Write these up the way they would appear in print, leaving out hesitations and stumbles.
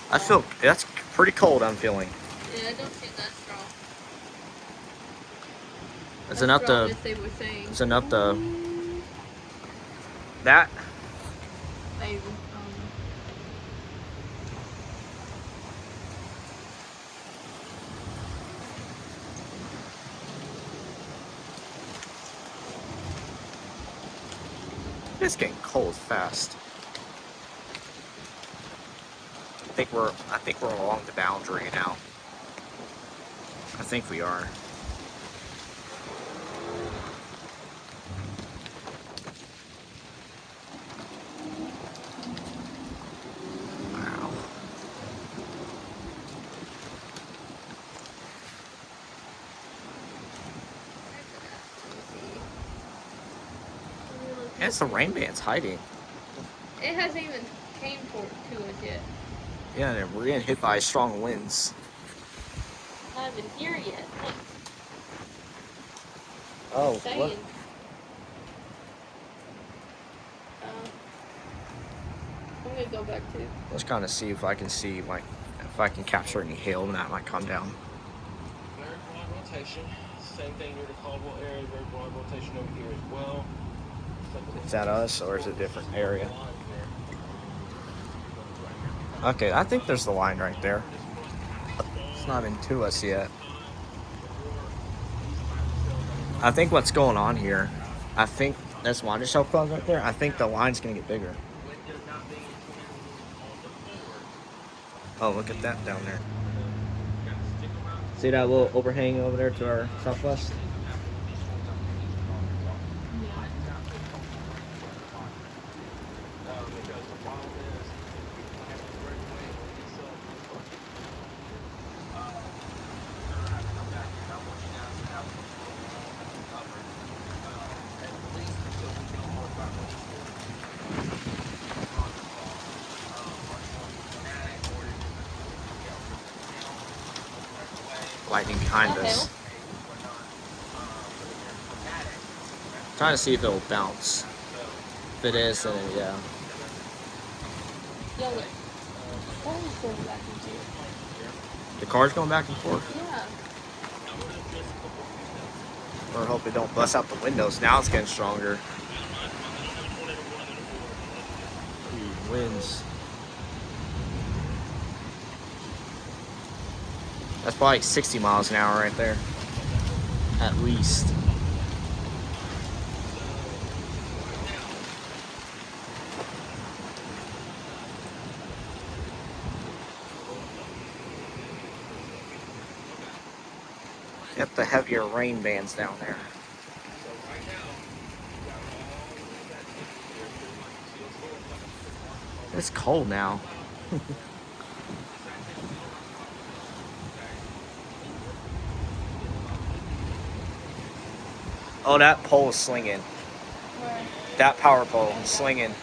I feel that's pretty cold. I'm feeling. Yeah, I don't feel that strong. It's As enough strong to. as they were saying. It's enough to. That. Maybe. It's getting cold fast. I think we're along the boundary now. I think we are. Wow. Yeah, it's the rain band's hiding. It hasn't even came to us yet. Yeah, and we're getting hit by strong winds. Not even here yet. Oh, Saying. what? I'm gonna go back to. Let's kind of see if I can see like if I can capture any hail and that might come down. Very broad rotation. Same thing near the Caldwell area. Very broad rotation over here as well. Is that us or is it a different area? Okay, I think there's the line right there. It's not into us yet. I think what's going on here, I think that's water shell club right there. I think the line's gonna get bigger. Oh, look at that down there. See that little overhang over there to our southwest? Lightning behind us. Trying to see if it'll bounce. If it is, then yeah. Yo, look. What is going back into? The car's going back and forth. Yeah. Or hope it don't bust out the windows. Now it's getting stronger. Winds. That's probably 60 miles an hour right there. At least. Yep, the heavier rain bands down there. It's cold now. Oh, that pole is slinging. Where? That power pole is slinging.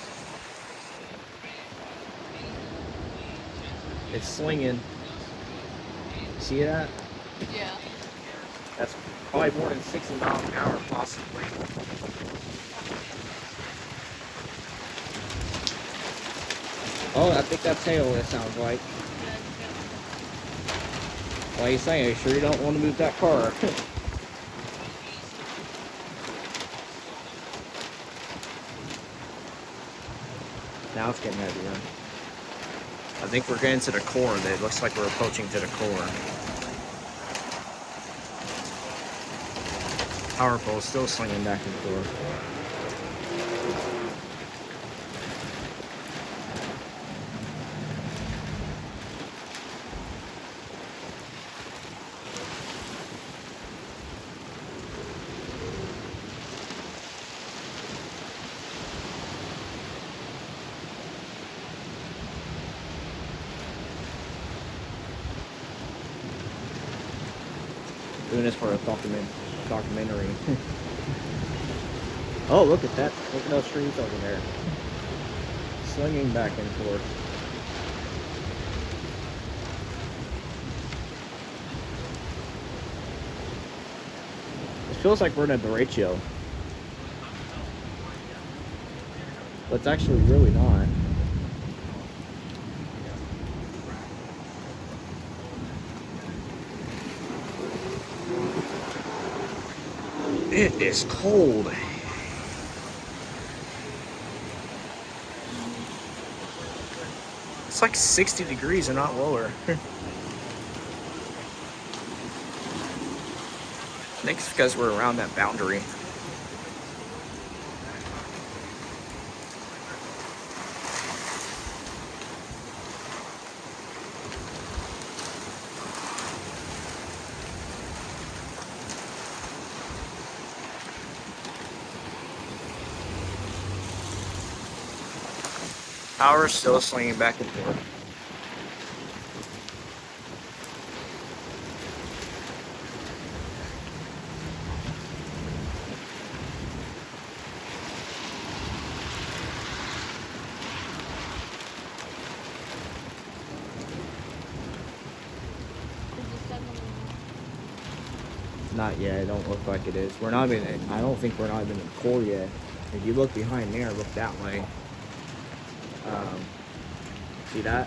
It's slinging. See that? Yeah. That's probably more than 60 miles an hour, possibly. Oh, I think that's hail, it sounds like. Why are you saying? Are you sure you don't want to move that car? Now it's getting heavier. I think we're getting to the core. It looks like we're approaching to the core. Power pole still slinging back and forth. Doing this for a documentary. Oh, look at that. Look at those trees over there. Slinging back and forth. It feels like we're in a derecho. But it's actually really not. is cold. It's like 60 degrees and not lower. I think it's because we're around that boundary. Power's still swinging back and forth. Not yet. It don't look like it is. We're not even. I don't think we're not even in core yet. If you look behind there, look that way. See that?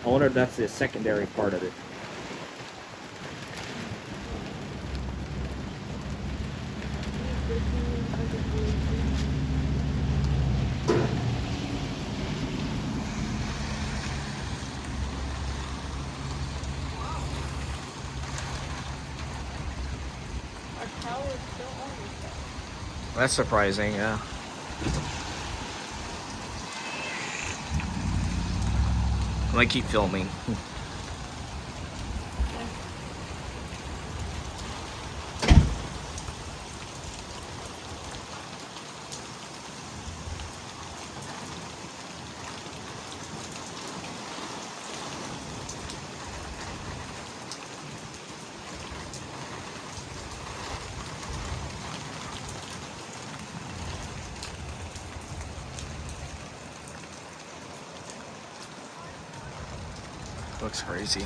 I wonder if that's the secondary part of it. Our tower is still on this side. That's surprising, yeah. I might keep filming. Looks crazy.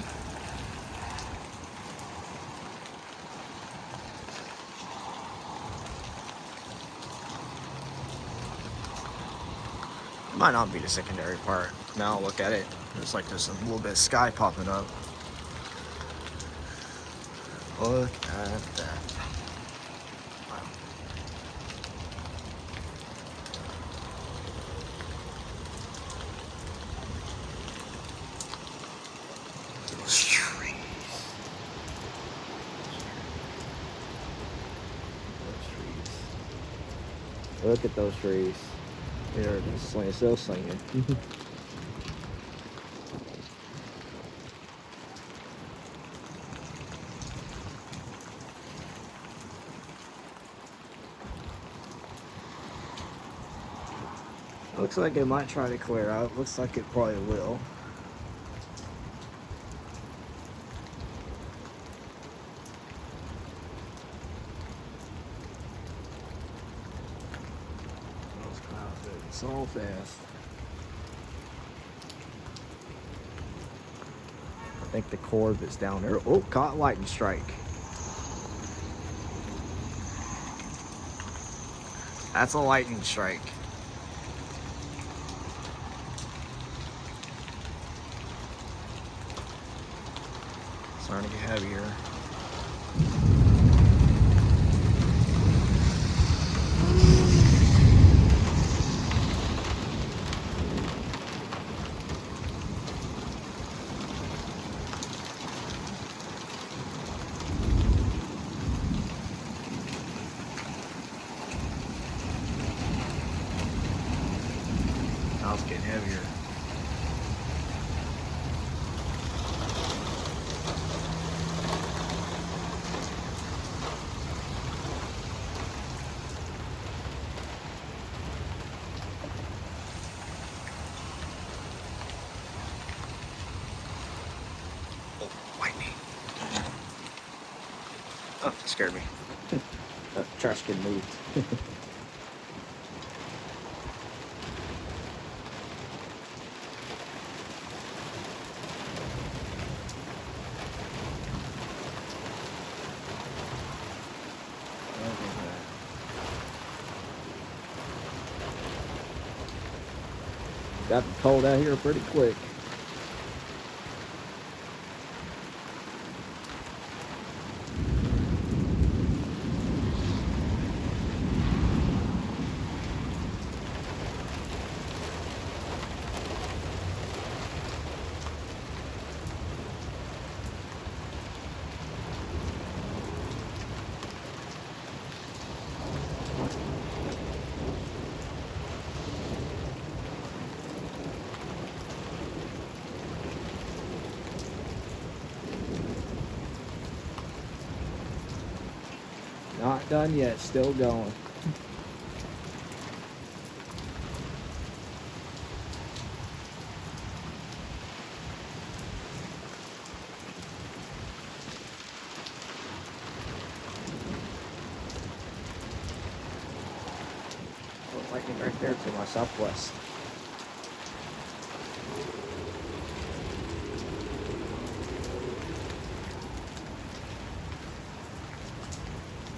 Might not be the secondary part. Now look at it. There's like there's a little bit of sky popping up. Look at that. Wow. Those trees. Look at those trees. They're still slinging. Looks like it might try to clear out. Looks like it probably will. Those clouds moving so fast. I think the cord that's down there. Oh, caught lightning strike. That's a lightning strike. Starting to get heavier. Now it's getting heavier. Oh, lightning. Oh, it scared me. Trash can moved. Got cold out here pretty quick. Not done yet, still going. Lightning right there to my southwest.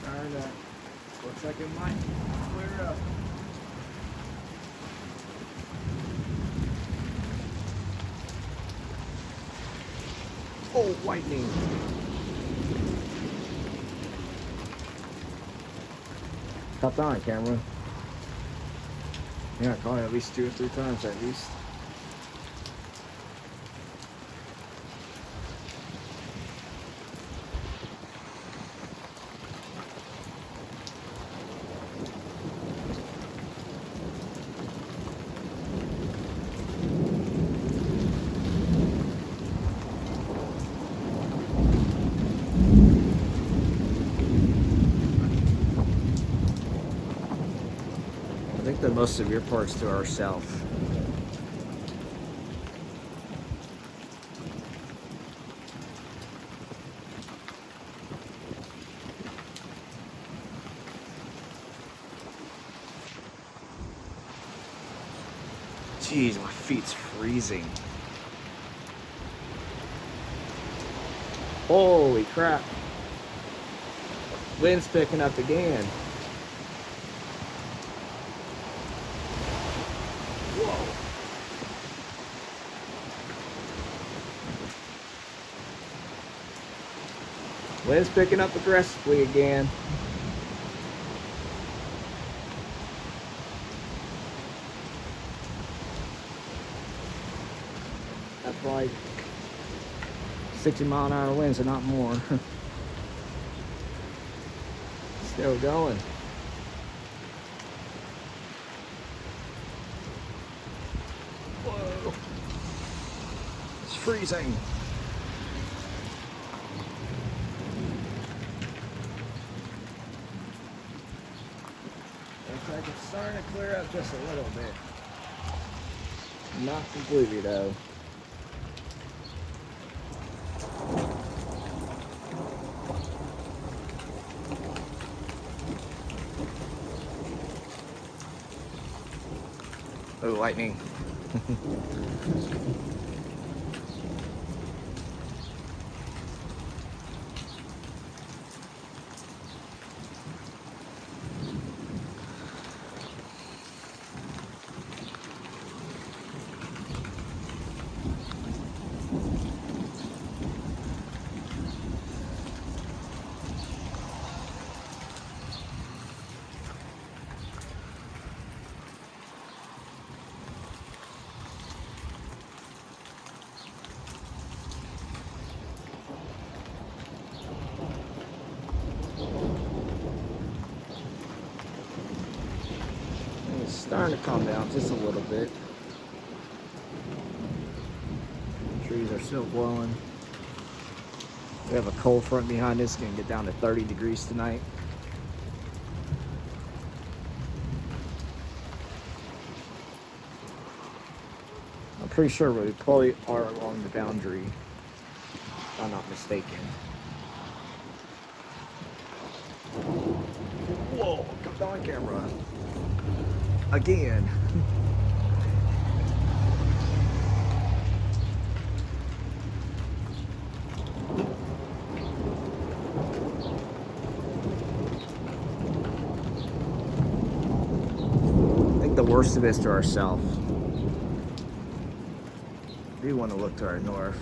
Alright, looks like it might clear up. Oh, lightning. Hopped on camera. Yeah, I caught it at least 2 or 3 times at least. I think the most severe part's to our south. Jeez, my feet's freezing. Holy crap. Wind's picking up again. Whoa. Wind's picking up aggressively again. That's like 60-mile-an-hour winds and not more. Still going. Whoa. It's freezing. Looks like it's starting to clear up just a little bit. Not completely though. Oh, lightning. It's starting to calm down just a little bit. Trees are still blowing. We have a cold front behind us, gonna get down to 30 degrees tonight. I'm pretty sure we probably are along the boundary, if I'm not mistaken. Whoa, got on camera. Again. I think the worst of it is to our south. We want to look to our north.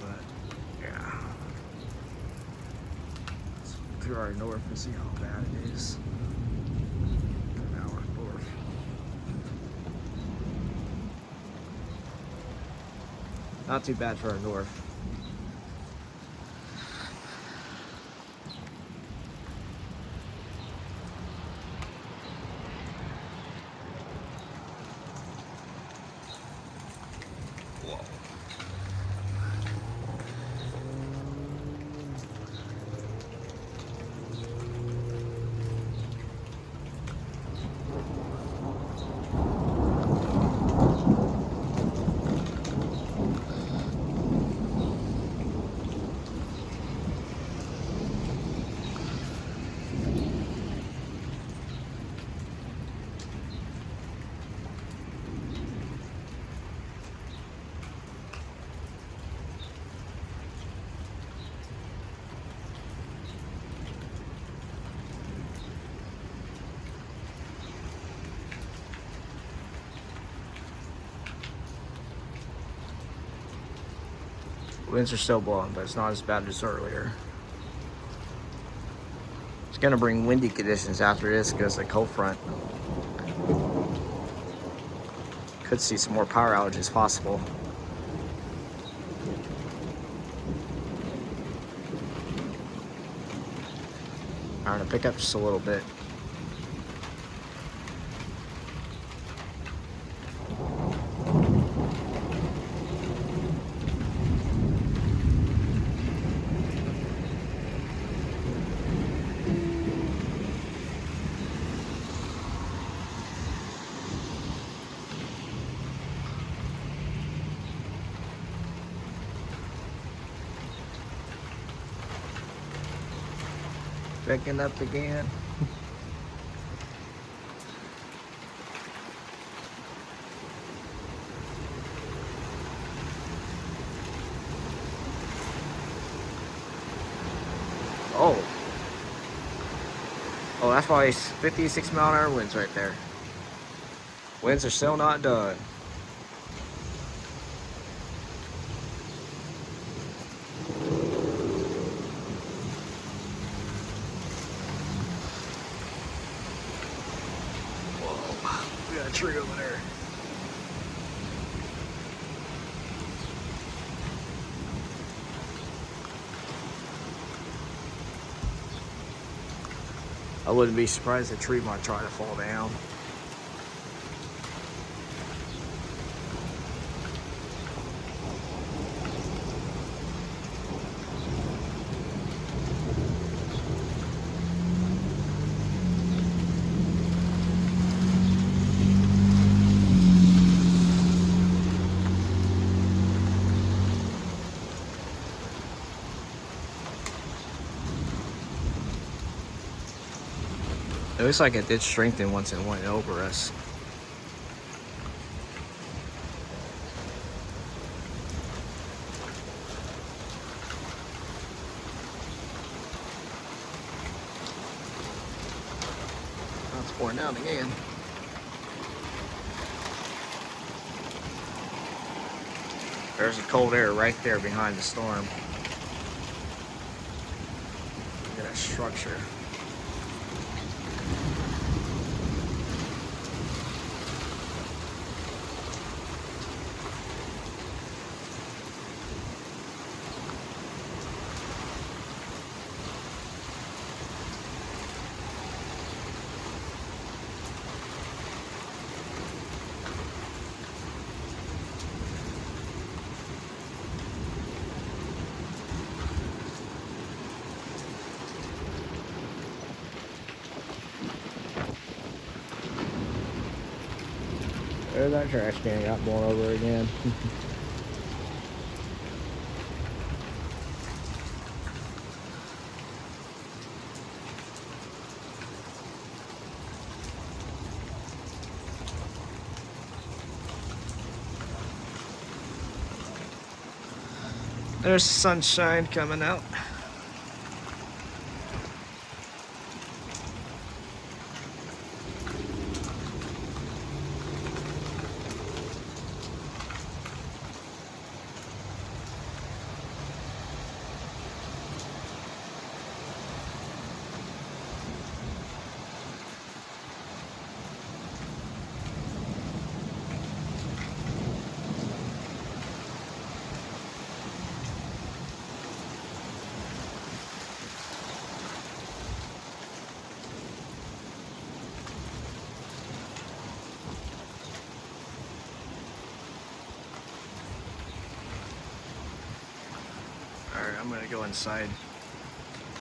But, yeah. Let's look to our north and see how bad it is. An hour north. Not too bad for our north. Winds are still blowing, but it's not as bad as earlier. It's gonna bring windy conditions after this because the cold front. Could see some more power outages possible. I'm gonna pick up just a little bit. Picking up again. Oh, that's why it's 56 mile an hour winds right there. Winds are still not done. Whoa, we got a tree over there. I wouldn't be surprised if the tree might try to fall down. It looks like it did strengthen once it went over us. Now it's pouring down again. There's the cold air right there behind the storm. Look at that structure. There's that trash can got blown over again. There's the sunshine coming out. Alright, I'm gonna go inside.